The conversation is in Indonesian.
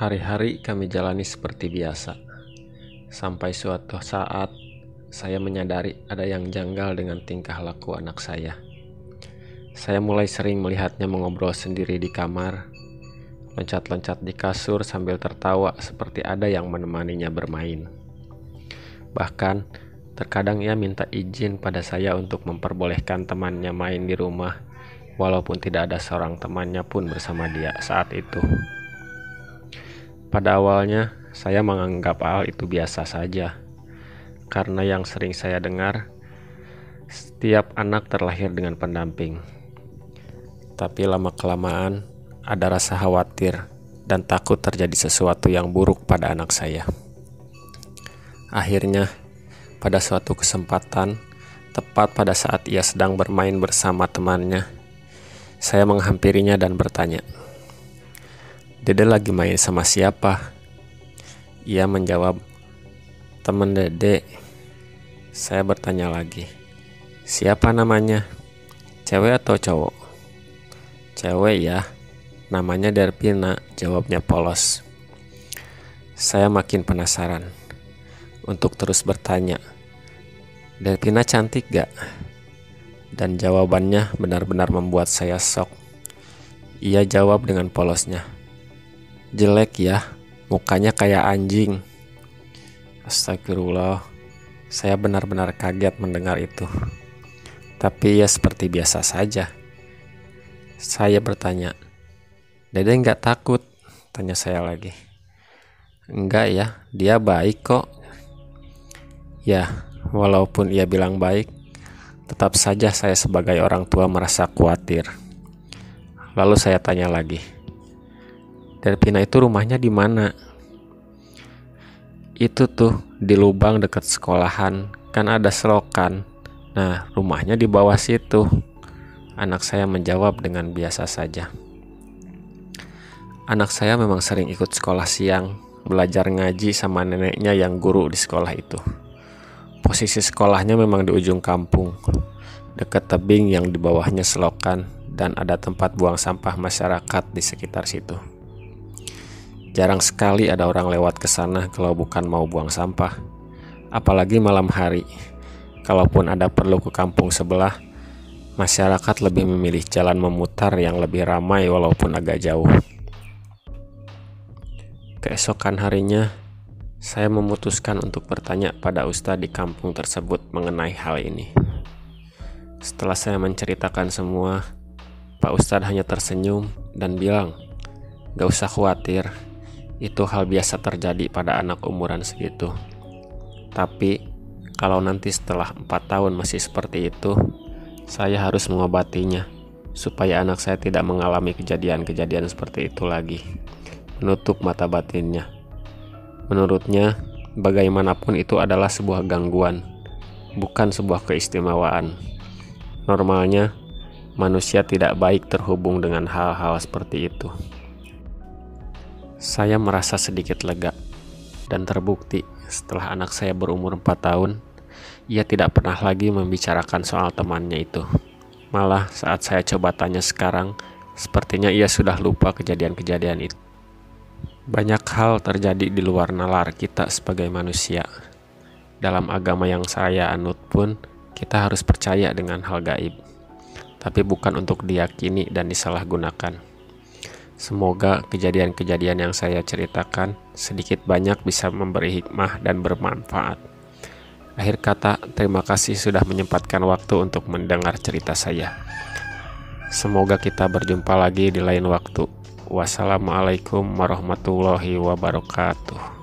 Hari-hari kami jalani seperti biasa, sampai suatu saat saya menyadari ada yang janggal dengan tingkah laku anak saya. Saya mulai sering melihatnya mengobrol sendiri di kamar, loncat-loncat di kasur sambil tertawa seperti ada yang menemaninya bermain. Bahkan, terkadang ia minta izin pada saya untuk memperbolehkan temannya main di rumah, walaupun tidak ada seorang temannya pun bersama dia saat itu. Pada awalnya, saya menganggap hal itu biasa saja, karena yang sering saya dengar, setiap anak terlahir dengan pendamping. Tapi lama-kelamaan, ada rasa khawatir dan takut terjadi sesuatu yang buruk pada anak saya. Akhirnya, pada suatu kesempatan, tepat pada saat ia sedang bermain bersama temannya, saya menghampirinya dan bertanya, "Dede lagi main sama siapa?" Ia menjawab, "Temen Dede." Saya bertanya lagi, "Siapa namanya? Cewek atau cowok?" "Cewek ya, namanya Derpina," jawabnya polos. Saya makin penasaran untuk terus bertanya, "Derpina cantik gak?" Dan jawabannya benar-benar membuat saya shock. Ia jawab dengan polosnya, "Jelek ya, mukanya kayak anjing." Astagfirullah, saya benar-benar kaget mendengar itu. Tapi ya seperti biasa saja. Saya bertanya, "Dede nggak takut?" Tanya saya lagi. "Enggak ya, dia baik kok." Ya, walaupun ia bilang baik, tetap saja saya sebagai orang tua merasa khawatir. Lalu saya tanya lagi, "Derpina itu rumahnya di mana?" "Itu tuh di lubang dekat sekolahan, kan ada selokan. Nah, rumahnya di bawah situ." Anak saya menjawab dengan biasa saja. Anak saya memang sering ikut sekolah siang, belajar ngaji sama neneknya yang guru di sekolah itu. Posisi sekolahnya memang di ujung kampung, dekat tebing yang di bawahnya selokan, dan ada tempat buang sampah masyarakat di sekitar situ. Jarang sekali ada orang lewat ke sana kalau bukan mau buang sampah, apalagi malam hari. Kalaupun ada perlu ke kampung sebelah, masyarakat lebih memilih jalan memutar yang lebih ramai walaupun agak jauh. Keesokan harinya, saya memutuskan untuk bertanya pada ustadz di kampung tersebut mengenai hal ini. Setelah saya menceritakan semua, Pak Ustadz hanya tersenyum dan bilang, "Gak usah khawatir, itu hal biasa terjadi pada anak umuran segitu. Tapi, kalau nanti setelah 4 tahun masih seperti itu, saya harus mengobatinya, supaya anak saya tidak mengalami kejadian-kejadian seperti itu lagi." Menutup mata batinnya. Menurutnya, bagaimanapun itu adalah sebuah gangguan, bukan sebuah keistimewaan. Normalnya, manusia tidak baik terhubung dengan hal-hal seperti itu. Saya merasa sedikit lega dan terbukti setelah anak saya berumur 4 tahun, ia tidak pernah lagi membicarakan soal temannya itu. Malah saat saya coba tanya sekarang, sepertinya ia sudah lupa kejadian-kejadian itu. Banyak hal terjadi di luar nalar kita sebagai manusia. Dalam agama yang saya anut pun, kita harus percaya dengan hal gaib, tapi bukan untuk diyakini dan disalahgunakan. Semoga kejadian-kejadian yang saya ceritakan sedikit banyak bisa memberi hikmah dan bermanfaat. Akhir kata, terima kasih sudah menyempatkan waktu untuk mendengar cerita saya. Semoga kita berjumpa lagi di lain waktu. Wassalamualaikum warahmatullahi wabarakatuh.